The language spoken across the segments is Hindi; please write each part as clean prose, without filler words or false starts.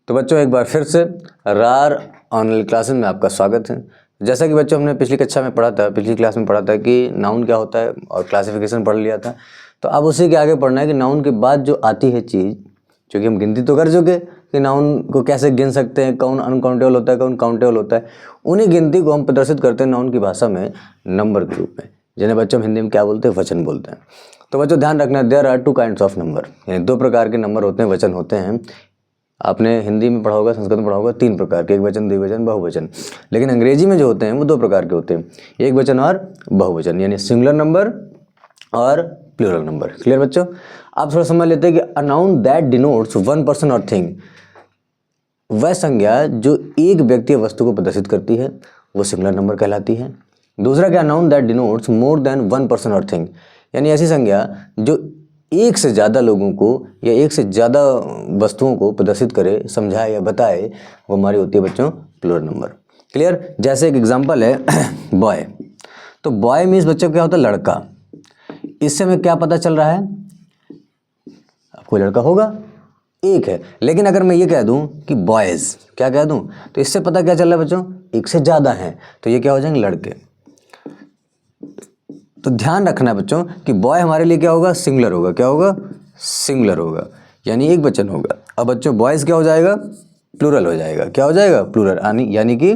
तो बच्चों एक बार फिर से रार ऑनलाइन क्लासेस में आपका स्वागत है। जैसा कि बच्चों हमने पिछली कक्षा में पढ़ा था, पिछली क्लास में पढ़ा था कि नाउन क्या होता है और क्लासिफिकेशन पढ़ लिया था। तो अब उसी के आगे पढ़ना है कि नाउन के बाद जो आती है चीज़, क्योंकि हम गिनती तो कर चुके कि नाउन को कैसे गिन सकते हैं, कौन अनकाउंटेबल होता है, कौन काउंटेबल होता है। उन्हीं गिनती को हम प्रदर्शित करते हैं नाउन की भाषा में नंबर के रूप में, जिन्हें बच्चों हिंदी में क्या बोलते हैं, वचन बोलते हैं। तो बच्चों ध्यान रखना, there are two kinds of number, यानी दो प्रकार के नंबर होते हैं, वचन होते हैं। आपने हिंदी में पढ़ा होगा, संस्कृत में पढ़ा होगा, तीन प्रकार के, एक वचन, द्विवचन, बहुवचन। लेकिन अंग्रेजी में जो होते हैं वो दो प्रकार के होते हैं, एक वचन और बहुवचन, यानी सिंगुलर नंबर और प्लूरल नंबर। क्लियर बच्चों? आप थोड़ा समझ लेते हैं कि a noun that denotes one person और थिंग, वह संज्ञा जो एक व्यक्ति या वस्तु को प्रदर्शित करती है वो सिंगुलर नंबर कहलाती है। दूसरा क्या, noun that denotes more than one person और थिंग, यानी ऐसी संज्ञा जो एक से ज़्यादा लोगों को या एक से ज़्यादा वस्तुओं को प्रदर्शित करे, समझाए या बताए, वो हमारी होती है बच्चों प्लूरल नंबर। क्लियर? जैसे एक एग्जांपल है बॉय, तो बॉय मीन्स बच्चों क्या होता है, लड़का। इससे हमें क्या पता चल रहा है, आपको लड़का होगा एक है। लेकिन अगर मैं ये कह दूं कि बॉयज़, क्या कह दूं, तो इससे पता क्या चल रहा है बच्चों, एक से ज़्यादा हैं, तो ये क्या हो जाएंगे, लड़के। तो ध्यान रखना है बच्चों कि बॉय हमारे लिए क्या होगा, सिंगुलर होगा। क्या होगा, सिंगुलर होगा, यानी एक वचन होगा। अब बच्चों बॉयज़ क्या हो जाएगा, प्लूरल हो जाएगा। क्या हो जाएगा, प्लूरल, यानी कि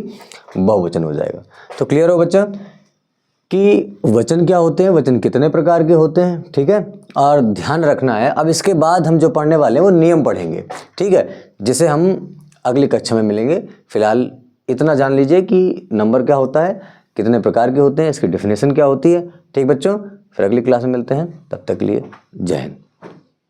बहुवचन हो जाएगा। तो क्लियर हो बच्चा कि वचन क्या होते हैं, वचन कितने प्रकार के होते हैं, ठीक है। और ध्यान रखना है, अब इसके बाद हम जो पढ़ने वाले हैं वो नियम पढ़ेंगे, ठीक है, जिसे हम अगली कक्षा में मिलेंगे। फिलहाल इतना जान लीजिए कि नंबर क्या होता है, कितने प्रकार के होते हैं, इसकी डेफिनेशन क्या होती है, ठीक बच्चों। फिर अगली क्लास में मिलते हैं, तब तक के लिए जय हिंद।